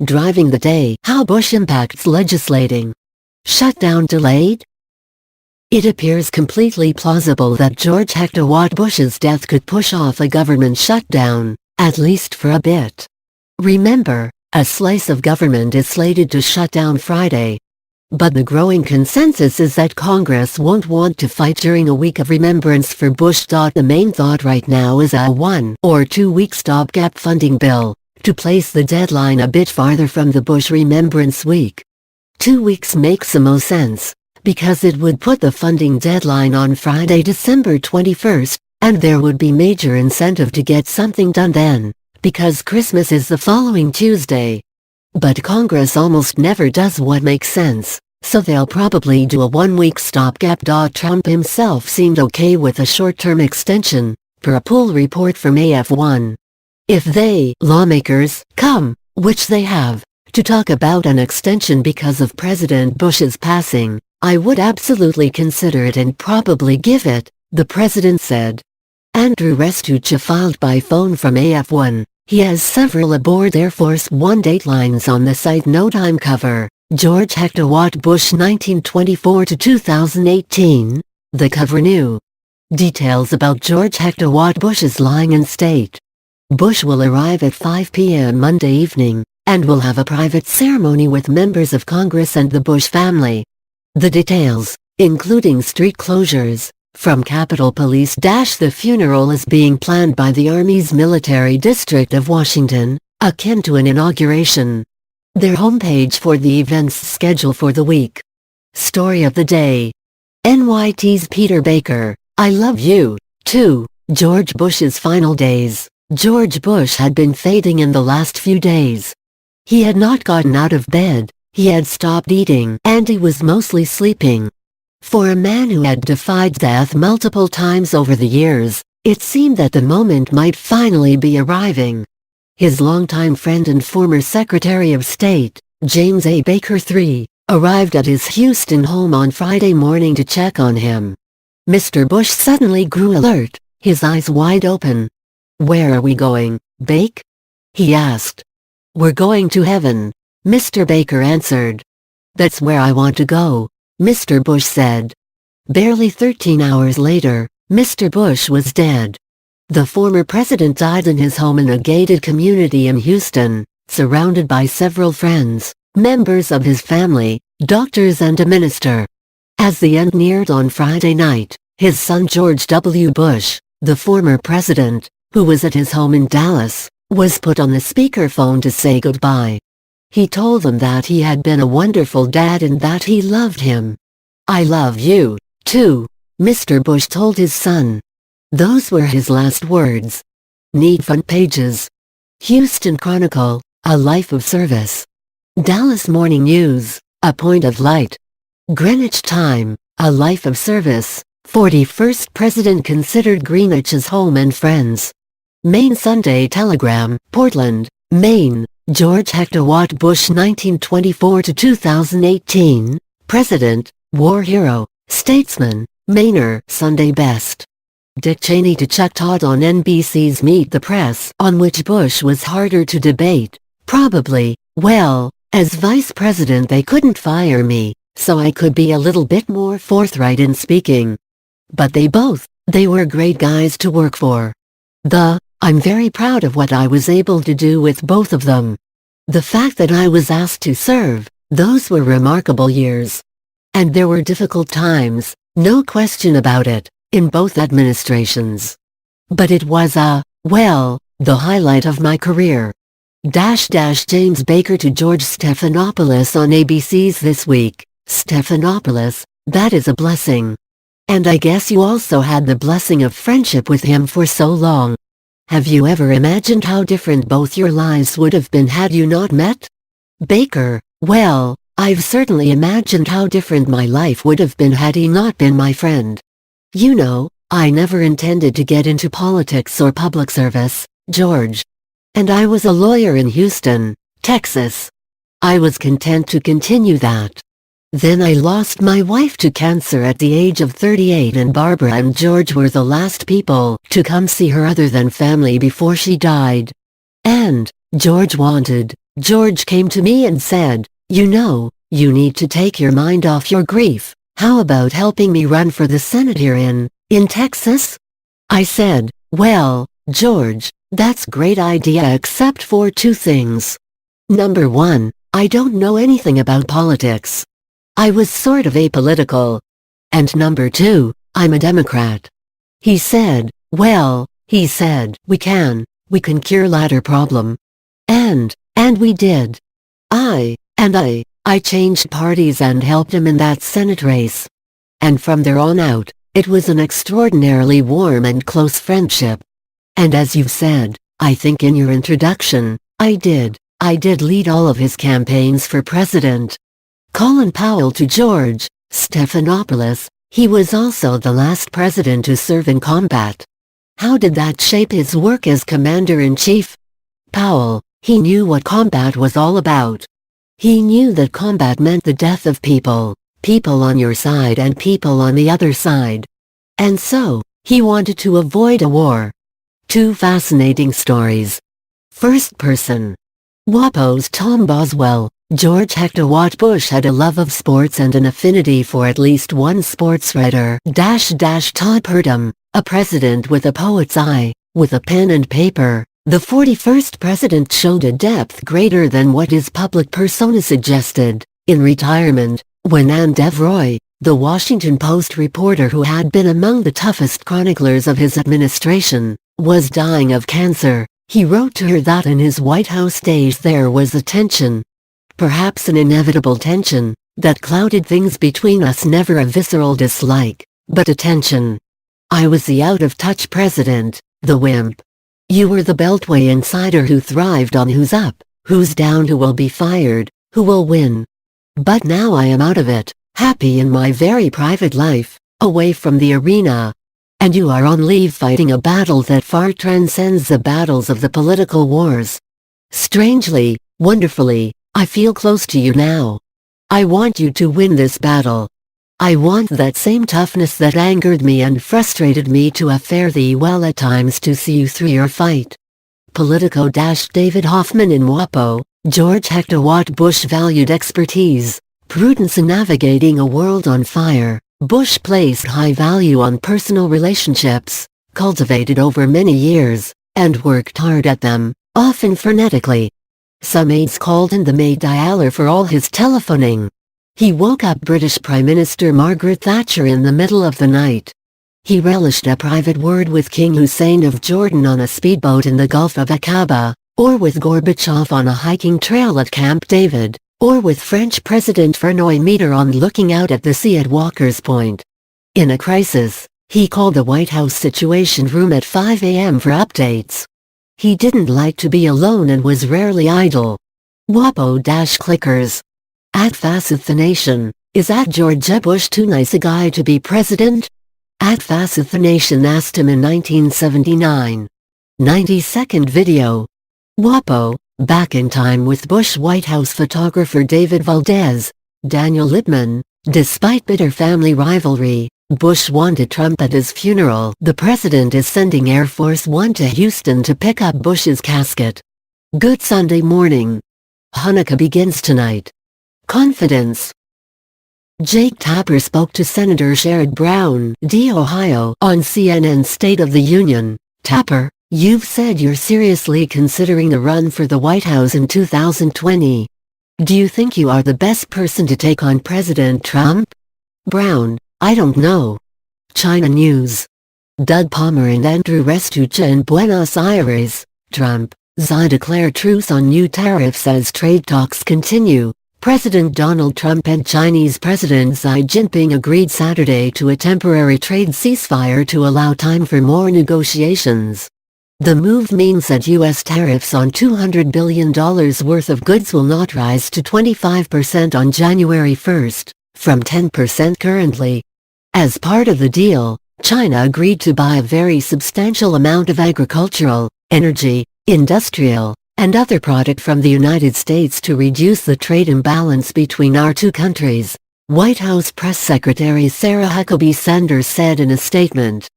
Driving the day. How Bush impacts legislating. Shutdown delayed? It appears completely plausible that George Hector Watt Bush's death could push off a government shutdown, at least for a bit. Remember, a slice of government is slated to shut down Friday. But the growing consensus is that Congress won't want to fight during a week of remembrance for Bush. The main thought right now is a 1 or 2 week stopgap funding bill, to place the deadline a bit farther from the Bush Remembrance Week. 2 weeks makes the most sense, because it would put the funding deadline on Friday, December 21st, and there would be major incentive to get something done then, because Christmas is the following Tuesday. But Congress almost never does what makes sense, so they'll probably do a 1 week stopgap. Trump himself seemed okay with a short-term extension, per a poll report from AF1. If lawmakers, come, which they have, to talk about an extension because of President Bush's passing, I would absolutely consider it and probably give it, the president said. Andrew Restuccia filed by phone from AF1. He has several aboard Air Force One datelines on the site. No time cover. George Hector Watt Bush 1924 to 2018. The cover new. Details about George Hector Watt Bush's lying in state. Bush will arrive at 5 p.m. Monday evening, and will have a private ceremony with members of Congress and the Bush family. The details, including street closures, from Capitol Police. The funeral is being planned by the Army's Military District of Washington, akin to an inauguration. Their homepage for the event's schedule for the week. Story of the day. NYT's Peter Baker, I love you, too. George Bush's final days. George Bush had been fading in the last few days. He had not gotten out of bed, he had stopped eating, and he was mostly sleeping. For a man who had defied death multiple times over the years, it seemed that the moment might finally be arriving. His longtime friend and former Secretary of State, James A. Baker III, arrived at his Houston home on Friday morning to check on him. Mr. Bush suddenly grew alert, his eyes wide open. "Where are we going, Bake?" he asked. "We're going to heaven," Mr. Baker answered. "That's where I want to go," Mr. Bush said. Barely 13 hours later, Mr. Bush was dead. The former president died in his home in a gated community in Houston, surrounded by several friends, members of his family, doctors and a minister. As the end neared on Friday night, his son George W. Bush, the former president, who was at his home in Dallas, was put on the speakerphone to say goodbye. He told them that he had been a wonderful dad and that he loved him. "I love you, too," Mr. Bush told his son. Those were his last words. Neat front pages. Houston Chronicle, a life of service. Dallas Morning News, a point of light. Greenwich Time, a life of service. 41st President considered Greenwich's home and friends. Maine Sunday Telegram, Portland, Maine. George Hector Watt Bush 1924 to 2018, President, War Hero, Statesman, Mainer. Sunday Best. Dick Cheney to Chuck Todd on NBC's Meet the Press, on which Bush was harder to debate. "Probably, well, as vice president they couldn't fire me, so I could be a little bit more forthright in speaking. But they were great guys to work for. I'm very proud of what I was able to do with both of them. The fact that I was asked to serve, those were remarkable years. And there were difficult times, no question about it, in both administrations. But it was the highlight of my career." James Baker to George Stephanopoulos on ABC's This Week. Stephanopoulos, that is a blessing. And I guess you also had the blessing of friendship with him for so long. Have you ever imagined how different both your lives would have been had you not met? Baker, well, I've certainly imagined how different my life would have been had he not been my friend. You know, I never intended to get into politics or public service, George. And I was a lawyer in Houston, Texas. I was content to continue that. Then I lost my wife to cancer at the age of 38 and Barbara and George were the last people to come see her other than family before she died. And George wanted George came to me and said, "You know, you need to take your mind off your grief. How about helping me run for the Senate here in Texas?" I said, "Well, George, that's great idea except for two things. Number one, I don't know anything about politics. I was sort of apolitical. And number two, I'm a Democrat." He said, "Well," he said, we can cure latter problem." And we did. I changed parties and helped him in that Senate race. And from there on out, it was an extraordinarily warm and close friendship. And as you've said, I think in your introduction, I did lead all of his campaigns for president. Colin Powell to George Stephanopoulos, he was also the last president to serve in combat. How did that shape his work as commander-in-chief? Powell, he knew what combat was all about. He knew that combat meant the death of people on your side and people on the other side. And so, he wanted to avoid a war. Two fascinating stories. First person. WAPO's Tom Boswell. George Hector Watt Bush had a love of sports and an affinity for at least one sports writer. Todd Purdom, a president with a poet's eye, with a pen and paper. The 41st president showed a depth greater than what his public persona suggested. In retirement, when Ann Devroy, the Washington Post reporter who had been among the toughest chroniclers of his administration, was dying of cancer, he wrote to her that in his White House days there was a tension. Perhaps an inevitable tension, that clouded things between us, never a visceral dislike, but a tension. I was the out-of-touch president, the wimp. You were the Beltway insider who thrived on who's up, who's down, who will be fired, who will win. But now I am out of it, happy in my very private life, away from the arena. And you are on leave fighting a battle that far transcends the battles of the political wars. Strangely, wonderfully, I feel close to you now. I want you to win this battle. I want that same toughness that angered me and frustrated me to fare thee well at times to see you through your fight. Politico. David Hoffman. In WAPO, George Hector Watt Bush valued expertise, prudence in navigating a world on fire. Bush placed high value on personal relationships, cultivated over many years, and worked hard at them, often frenetically. Some aides called him the maid dialer for all his telephoning. He woke up British Prime Minister Margaret Thatcher in the middle of the night. He relished a private word with King Hussein of Jordan on a speedboat in the Gulf of Aqaba, or with Gorbachev on a hiking trail at Camp David, or with French President Fernand Mitterrand looking out at the sea at Walker's Point. In a crisis, he called the White House Situation Room at 5 a.m. for updates. He didn't like to be alone and was rarely idle. WAPO-clickers. At Facet the Nation, is at George Bush too nice a guy to be president? At Facet the Nation asked him in 1979. 90-second video. WAPO, back in time with Bush White House photographer David Valdez, Daniel Lippman. Despite bitter family rivalry, Bush wanted Trump at his funeral. The president is sending Air Force One to Houston to pick up Bush's casket. Good Sunday morning. Hanukkah begins tonight. Confidence. Jake Tapper spoke to Senator Sherrod Brown, D. Ohio, on CNN's State of the Union. Tapper, you've said you're seriously considering a run for the White House in 2020. Do you think you are the best person to take on President Trump? Brown, I don't know. China News. Doug Palmer and Andrew Restuccia in Buenos Aires. Trump, Xi declare truce on new tariffs as trade talks continue. President Donald Trump and Chinese President Xi Jinping agreed Saturday to a temporary trade ceasefire to allow time for more negotiations. The move means that U.S. tariffs on $200 billion worth of goods will not rise to 25% on January 1, from 10% currently. As part of the deal, China agreed to buy a very substantial amount of agricultural, energy, industrial, and other product from the United States to reduce the trade imbalance between our two countries, White House Press Secretary Sarah Huckabee Sanders said in a statement.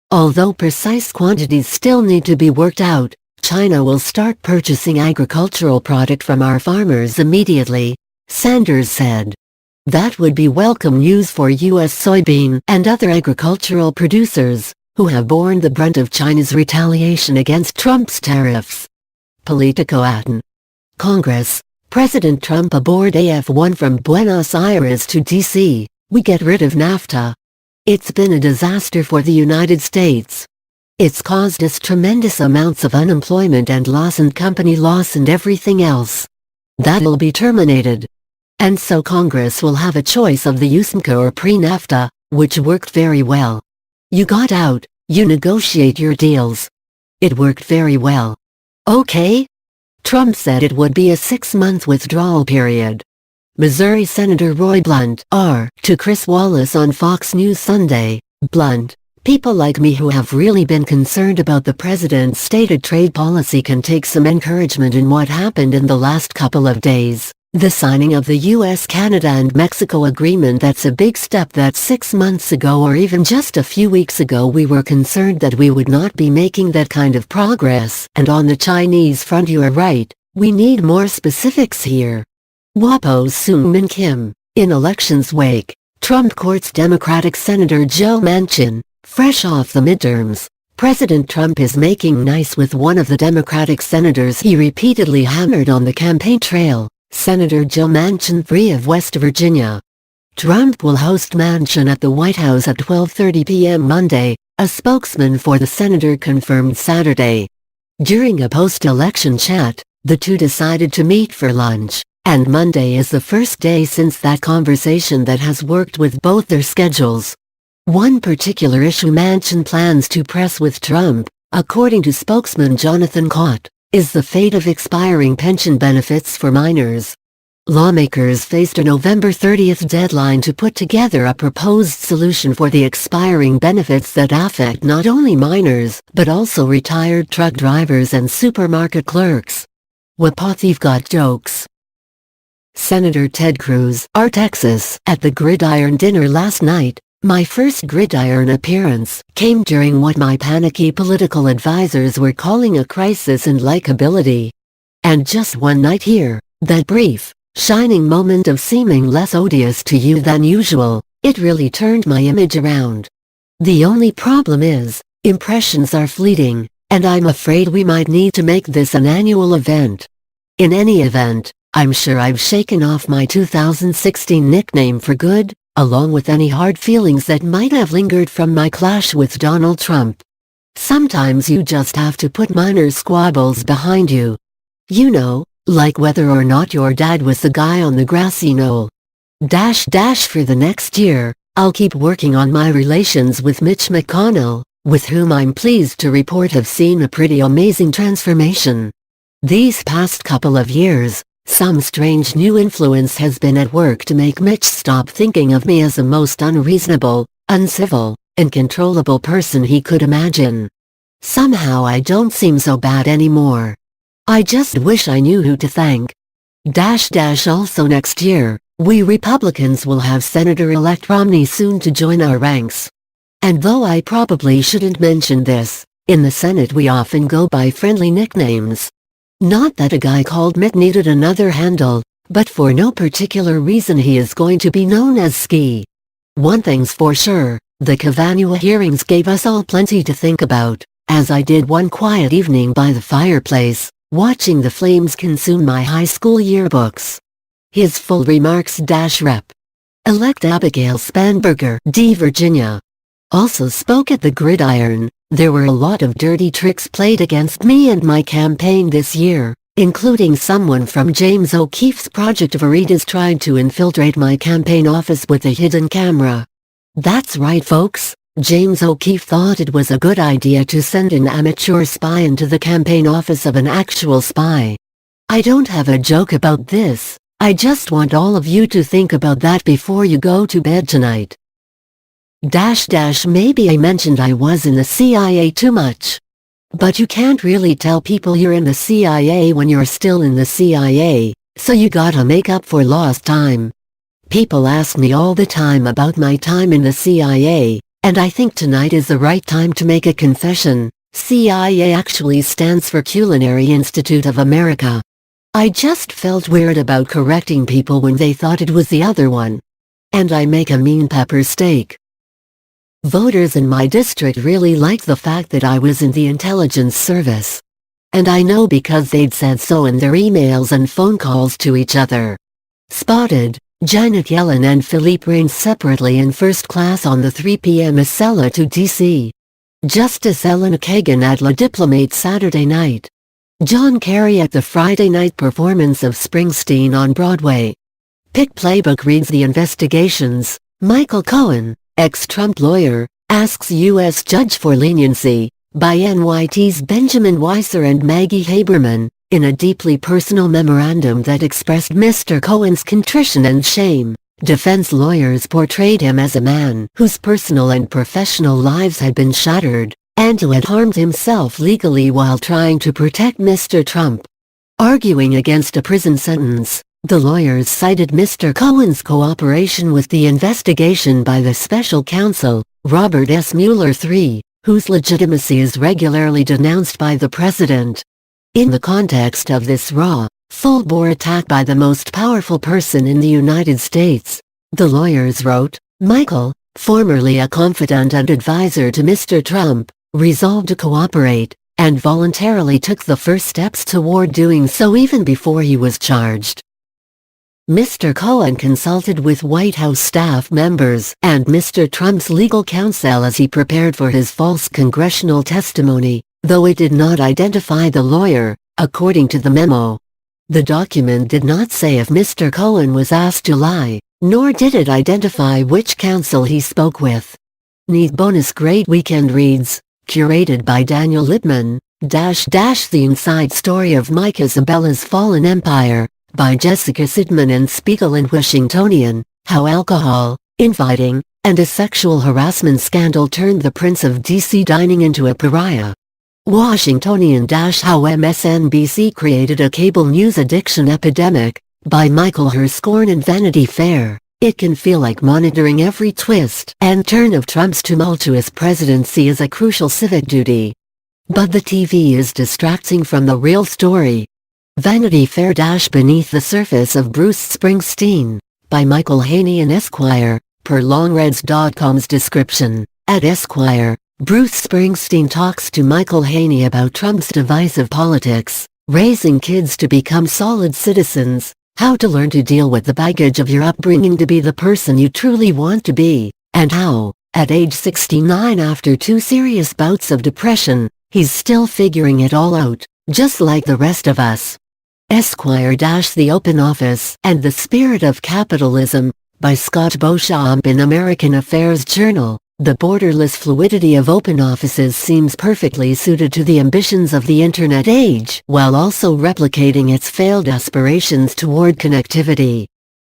Although precise quantities still need to be worked out, China will start purchasing agricultural product from our farmers immediately, Sanders said. That would be welcome news for U.S. soybean and other agricultural producers, who have borne the brunt of China's retaliation against Trump's tariffs. Politico Aten. Congress, President Trump aboard AF-1 from Buenos Aires to D.C., we get rid of NAFTA. It's been a disaster for the United States. It's caused us tremendous amounts of unemployment and loss and company loss and everything else. That'll be terminated. And so Congress will have a choice of the USMCA or pre-NAFTA, which worked very well. You got out, you negotiate your deals. It worked very well. Okay? Trump said it would be a 6-month withdrawal period. Missouri Senator Roy Blunt, R., to Chris Wallace on Fox News Sunday. Blunt, people like me who have really been concerned about the president's stated trade policy can take some encouragement in what happened in the last couple of days. The signing of the U.S., Canada and Mexico agreement, that's a big step that 6 months ago or even just a few weeks ago we were concerned that we would not be making that kind of progress. And on the Chinese front you are right, we need more specifics here. WAPO's Seung-Min Kim. In elections wake, Trump courts Democratic Senator Joe Manchin. Fresh off the midterms, President Trump is making nice with one of the Democratic senators he repeatedly hammered on the campaign trail. Senator Joe Manchin III of West Virginia. Trump will host Manchin at the White House at 12:30 p.m. Monday, a spokesman for the senator confirmed Saturday. During a post-election chat, the two decided to meet for lunch, and Monday is the first day since that conversation that has worked with both their schedules. One particular issue Manchin plans to press with Trump, according to spokesman Jonathan Cott, is the fate of expiring pension benefits for minors. Lawmakers faced a November 30th deadline to put together a proposed solution for the expiring benefits that affect not only minors but also retired truck drivers and supermarket clerks. Wapathiev got jokes. Senator Ted Cruz, R. Texas, at the Gridiron dinner last night. My first Gridiron appearance came during what my panicky political advisors were calling a crisis in likability. And just one night here, that brief, shining moment of seeming less odious to you than usual, it really turned my image around. The only problem is, impressions are fleeting, and I'm afraid we might need to make this an annual event. In any event, I'm sure I've shaken off my 2016 nickname for good, along with any hard feelings that might have lingered from my clash with Donald Trump. Sometimes you just have to put minor squabbles behind you. You know, like whether or not your dad was the guy on the grassy knoll. For the next year, I'll keep working on my relations with Mitch McConnell, with whom I'm pleased to report have seen a pretty amazing transformation. These past couple of years, some strange new influence has been at work to make Mitch stop thinking of me as the most unreasonable, uncivil, and controllable person he could imagine. Somehow I don't seem so bad anymore. I just wish I knew who to thank. Also next year, we Republicans will have Senator-elect Romney soon to join our ranks. And though I probably shouldn't mention this, in the Senate we often go by friendly nicknames. Not that a guy called Mitt needed another handle, but for no particular reason he is going to be known as Ski. One thing's for sure, the Kavanaugh hearings gave us all plenty to think about, as I did one quiet evening by the fireplace, watching the flames consume my high school yearbooks. His full remarks Rep. Elect Abigail Spanberger, D. Virginia, also spoke at the Gridiron. There were a lot of dirty tricks played against me and my campaign this year, including someone from James O'Keefe's Project Veritas trying to infiltrate my campaign office with a hidden camera. That's right, folks, James O'Keefe thought it was a good idea to send an amateur spy into the campaign office of an actual spy. I don't have a joke about this, I just want all of you to think about that before you go to bed tonight. Maybe I mentioned I was in the CIA too much. But you can't really tell people you're in the CIA when you're still in the CIA, so you gotta make up for lost time. People ask me all the time about my time in the CIA, and I think tonight is the right time to make a confession, CIA actually stands for Culinary Institute of America. I just felt weird about correcting people when they thought it was the other one. And I make a mean pepper steak. Voters in my district really liked the fact that I was in the intelligence service. And I know because they'd said so in their emails and phone calls to each other. Spotted, Janet Yellen and Philippe Reines separately in first class on the 3 p.m. Acela to D.C. Justice Elena Kagan at La Diplomate Saturday night. John Kerry at the Friday night performance of Springsteen on Broadway. Pick Playbook reads the investigations. Michael Cohen, ex-Trump lawyer, asks U.S. judge for leniency, by NYT's Benjamin Weiser and Maggie Haberman, in a deeply personal memorandum that expressed Mr. Cohen's contrition and shame. Defense lawyers portrayed him as a man whose personal and professional lives had been shattered, and who had harmed himself legally while trying to protect Mr. Trump. Arguing against a prison sentence, the lawyers cited Mr. Cohen's cooperation with the investigation by the special counsel, Robert S. Mueller III, whose legitimacy is regularly denounced by the president. In the context of this raw, full-bore attack by the most powerful person in the United States, the lawyers wrote, Michael, formerly a confidant and advisor to Mr. Trump, resolved to cooperate, and voluntarily took the first steps toward doing so even before he was charged. Mr. Cohen consulted with White House staff members and Mr. Trump's legal counsel as he prepared for his false congressional testimony, though it did not identify the lawyer, according to the memo. The document did not say if Mr. Cohen was asked to lie, nor did it identify which counsel he spoke with. Need bonus Great Weekend reads, curated by Daniel Lippman, The Inside Story of Mike Isabella's Fallen Empire, by Jessica Sidman and Spiegel and Washingtonian, How Alcohol, Infighting, and a Sexual Harassment Scandal Turned the Prince of D.C. Dining into a Pariah. Washingtonian How MSNBC Created a Cable News Addiction Epidemic, by Michael Herscorn and Vanity Fair. It can feel like monitoring every twist and turn of Trump's tumultuous presidency is a crucial civic duty. But the TV is distracting from the real story. Vanity Fair Beneath the Surface of Bruce Springsteen, by Michael Haney and Esquire, per Longreads.com's description. At Esquire, Bruce Springsteen talks to Michael Haney about Trump's divisive politics, raising kids to become solid citizens, how to learn to deal with the baggage of your upbringing to be the person you truly want to be, and how, at age 69 after 2 serious bouts of depression, he's still figuring it all out, just like the rest of us. Esquire The Open Office and the Spirit of Capitalism, by Scott Beauchamp in American Affairs Journal. The borderless fluidity of open offices seems perfectly suited to the ambitions of the Internet age, while also replicating its failed aspirations toward connectivity.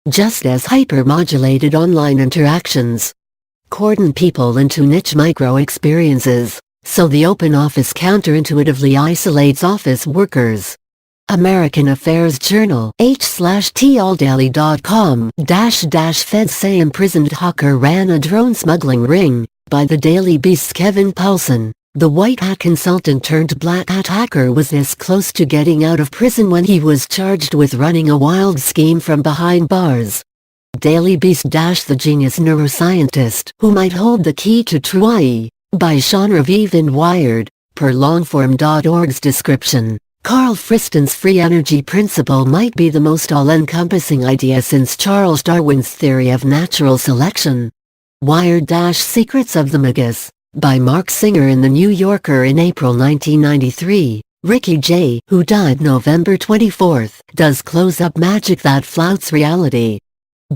Just as hyper-modulated online interactions cordon people into niche micro-experiences, so the open office counterintuitively isolates office workers. American Affairs Journal h/talldaily.com -- Feds say imprisoned hacker ran a drone smuggling ring, by the Daily Beast's Kevin Paulson. The white hat consultant turned black hat hacker was this close to getting out of prison when he was charged with running a wild scheme from behind bars. Daily Beast -- The genius neuroscientist who might hold the key to true AI, by Sean Raviv in Wired, per longform.org's description. Carl Friston's free energy principle might be the most all-encompassing idea since Charles Darwin's theory of natural selection. Wired -- Secrets of the Magus, by Mark Singer in The New Yorker in April 1993. Ricky Jay, who died November 24, does close-up magic that flouts reality.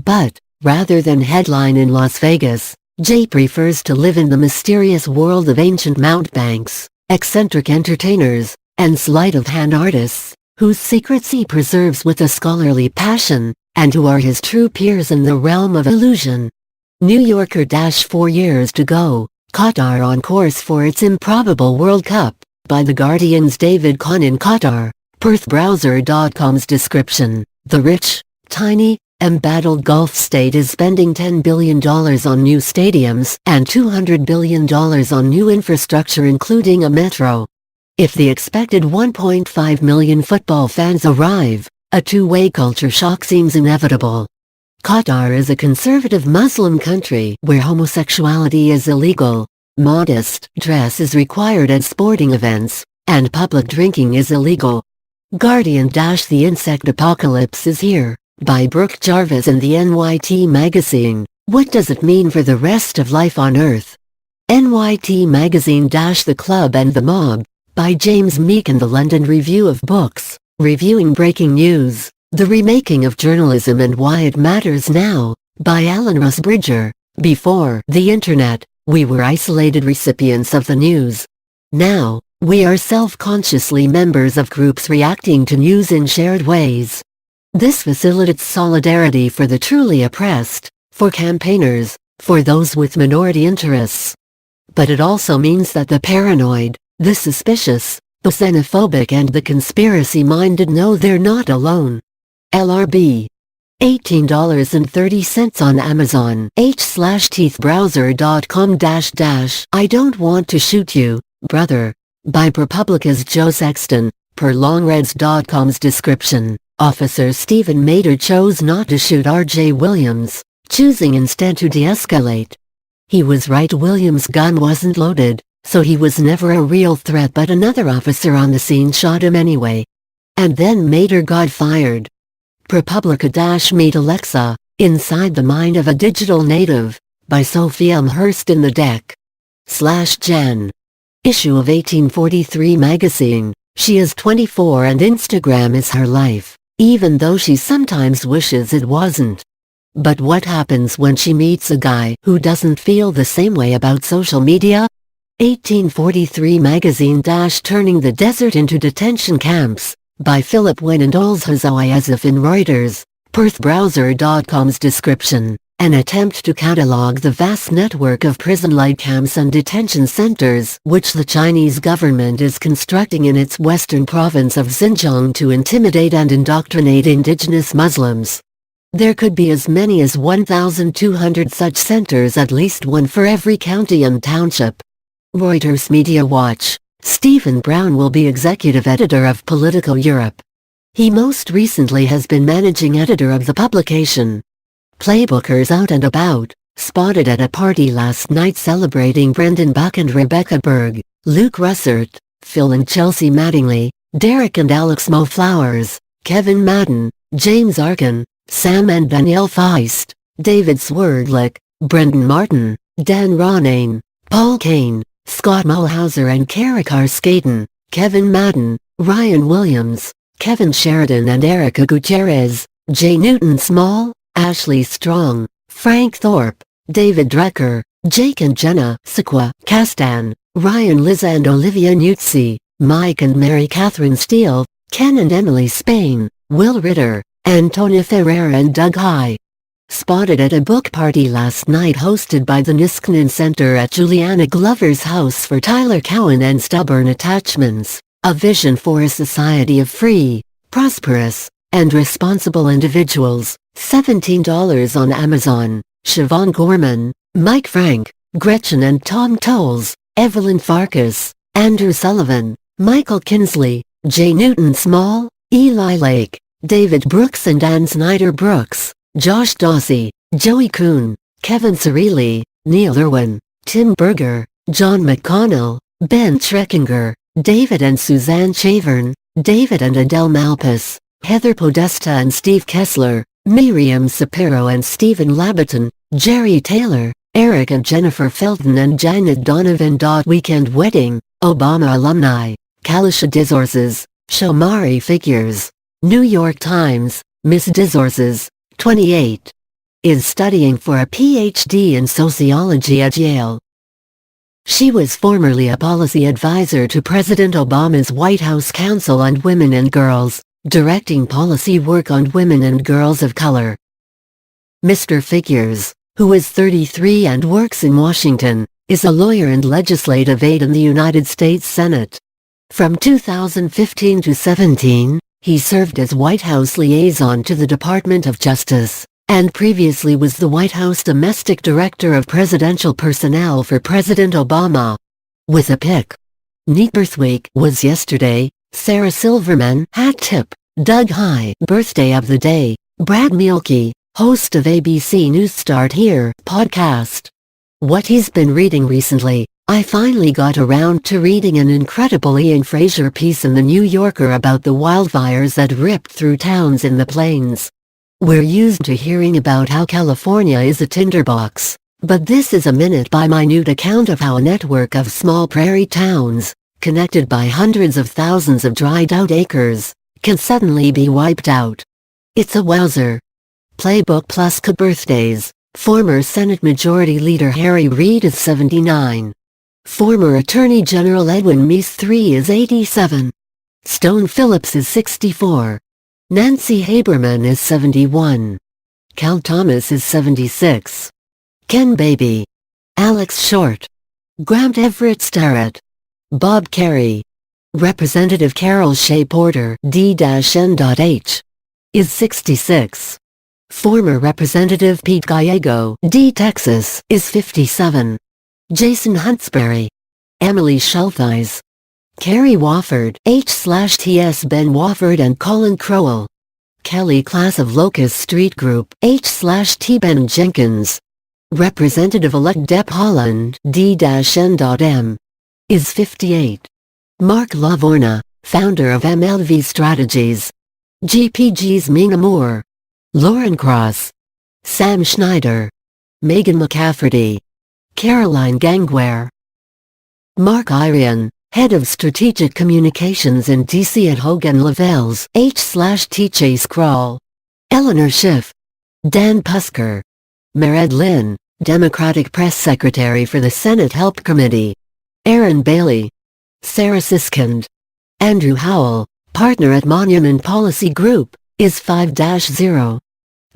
But, rather than headline in Las Vegas, Jay prefers to live in the mysterious world of ancient mountebanks, eccentric entertainers, and sleight-of-hand artists, whose secrets he preserves with a scholarly passion, and who are his true peers in the realm of illusion. New Yorker -- 4 years to go, Qatar on course for its improbable World Cup, by The Guardian's David Kahn in Qatar, PerthBrowser.com's description. The rich, tiny, embattled Gulf state is spending $10 billion on new stadiums and $200 billion on new infrastructure including a metro. If the expected 1.5 million football fans arrive, a two-way culture shock seems inevitable. Qatar is a conservative Muslim country where homosexuality is illegal, modest dress is required at sporting events, and public drinking is illegal. Guardian - The Insect Apocalypse is here, by Brooke Jarvis in the NYT magazine. What does it mean for the rest of life on Earth? NYT magazine - The Club and the Mob, by James Meek in the London Review of Books, reviewing breaking news, The Remaking of Journalism and Why It Matters Now, by Alan Rusbridger. Before the internet, we were isolated recipients of the news. Now, we are self-consciously members of groups reacting to news in shared ways. This facilitates solidarity for the truly oppressed, for campaigners, for those with minority interests. But it also means that the paranoid, the suspicious, the xenophobic and the conspiracy-minded know they're not alone. LRB. $18.30 on Amazon. h/teethbrowser.com -- I don't want to shoot you, brother. By ProPublica's Joe Sexton, per longreds.com's description. Officer Stephen Mader chose not to shoot R.J. Williams, choosing instead to de-escalate. He was right, Williams' gun wasn't loaded, so he was never a real threat, but another officer on the scene shot him anyway. And then Mader got fired. ProPublica - Meet Alexa, Inside the Mind of a Digital Native, by Sophie Elmhurst in the deck. /Jan. Issue of 1843 magazine. She is 24 and Instagram is her life, even though she sometimes wishes it wasn't. But what happens when she meets a guy who doesn't feel the same way about social media? 1843 magazine - Turning the Desert into Detention Camps, by Philip Wynne and Olzhazoy Asif in Reuters, PerthBrowser.com's description. An attempt to catalog the vast network of prison-like camps and detention centers which the Chinese government is constructing in its western province of Xinjiang to intimidate and indoctrinate indigenous Muslims. There could be as many as 1,200 such centers, at least one for every county and township. Reuters Media Watch. Stephen Brown will be executive editor of Political Europe. He most recently has been managing editor of the publication. Playbookers out and about, spotted at a party last night celebrating Brendan Buck and Rebecca Berg, Luke Russert, Phil and Chelsea Mattingly, Derek and Alex Mo Flowers, Kevin Madden, James Arkin, Sam and Danielle Feist, David Swerdlick, Brendan Martin, Dan Ronayne, Paul Kane, Scott Mulhauser and Karakar Skaden, Kevin Madden, Ryan Williams, Kevin Sheridan and Erica Gutierrez, J. Newton Small, Ashley Strong, Frank Thorpe, David Drecker, Jake and Jenna Sequa Castan, Ryan Liz and Olivia Nuzzi, Mike and Mary Catherine Steele, Ken and Emily Spain, Will Ritter, Antonia Ferreira and Doug High. Spotted at a book party last night hosted by the Niskanen Center at Juliana Glover's House for Tyler Cowen and Stubborn Attachments, A Vision for a Society of Free, Prosperous, and Responsible Individuals. $17 on Amazon. Siobhan Gorman, Mike Frank, Gretchen and Tom Tolles, Evelyn Farkas, Andrew Sullivan, Michael Kinsley, J. Newton Small, Eli Lake, David Brooks and Ann Snyder Brooks, Josh Dawsey, Joey Kuhn, Kevin Cirilli, Neil Irwin, Tim Berger, John McConnell, Ben Schreckinger, David and Suzanne Chavern, David and Adele Malpas, Heather Podesta and Steve Kessler, Miriam Sapiro and Stephen Labaton, Jerry Taylor, Eric and Jennifer Felton and Janet Donovan. Weekend Wedding, Obama Alumni, Kalisha Dizorces, Shomari Figures. New York Times, Miss Dizorces, 28. Is studying for a PhD in sociology at Yale. She was formerly a policy advisor to President Obama's White House Council on Women and Girls, directing policy work on women and girls of color. Mr. Figures, who is 33 and works in Washington, is a lawyer and legislative aide in the United States Senate. From 2015 to 17, he served as White House liaison to the Department of Justice. and previously was the White House Domestic Director of Presidential Personnel for President Obama. With a pic. Neat birthweek was yesterday. Sarah Silverman, hat tip. Doug High, birthday of the day. Brad Mielke, host of ABC News Start Here podcast. What he's been reading recently. I finally got around to reading an incredible Ian Fraser piece in The New Yorker about the wildfires that ripped through towns in the plains. We're used to hearing about how California is a tinderbox, but this is a minute-by-minute account of how a network of small prairie towns, connected by hundreds of thousands of dried-out acres, can suddenly be wiped out. It's a wowzer. Playbook plus birthdays. Former Senate Majority Leader Harry Reid is 79. Former Attorney General Edwin Meese III is 87. Stone Phillips is 64. Nancy Haberman is 71. Cal Thomas is 76. Ken Baby. Alex Short. Grant Everett Starrett. Bob Kerrey. Representative Carol Shea Porter D-N.H. is 66. Former Representative Pete Gallego D. Texas is 57. Jason Huntsberry. Emily Schultheis. Kerry Wofford H/T.S. Ben Wofford and Colin Crowell. Kelly Class of Locust Street Group H/T. Ben Jenkins. Representative-elect Deb Haaland D-N.M. is 58. Mark Lavorna, founder of MLV Strategies. GPG's Mina Moore. Lauren Cross. Sam Schneider. Megan McCafferty. Caroline Gangware. Mark Irian, head of strategic communications in D.C. at Hogan Lovells H/T. Chase Crawl. Eleanor Schiff. Dan Pusker. Mered Lynn, Democratic Press Secretary for the Senate Help Committee. Aaron Bailey. Sarah Siskind. Andrew Howell, partner at Monument Policy Group, is 5-0.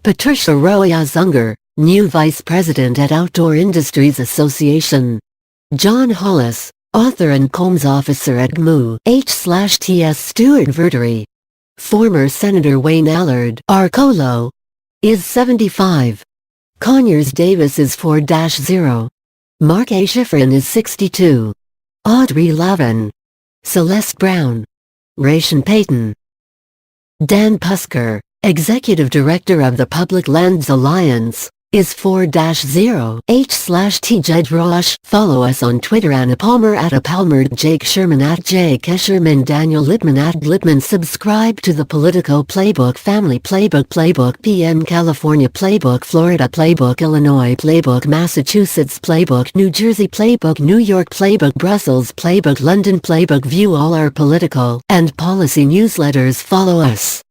Patricia Roya Zunger, new Vice President at Outdoor Industries Association. John Hollis, author and comms officer at GMU H/TS Stuart Verdery. Former Senator Wayne Allard Arcolo is 75. Conyers Davis is 4-0. Mark A. Schifrin is 62. Audrey Lavin. Celeste Brown. Rayshon Payton. Dan Pusker, Executive Director of the Public Lands Alliance, is 4-0. H/T. Jed Rosh. Follow us on Twitter: Anna Palmer @Palmer, Jake Sherman @J Kesherman, Daniel Littman @Littman. Subscribe to the Politico Playbook family. Playbook PM California Playbook Florida Playbook Illinois Playbook Massachusetts Playbook New Jersey Playbook New York Playbook Brussels Playbook London Playbook. View all our political and policy newsletters. Follow us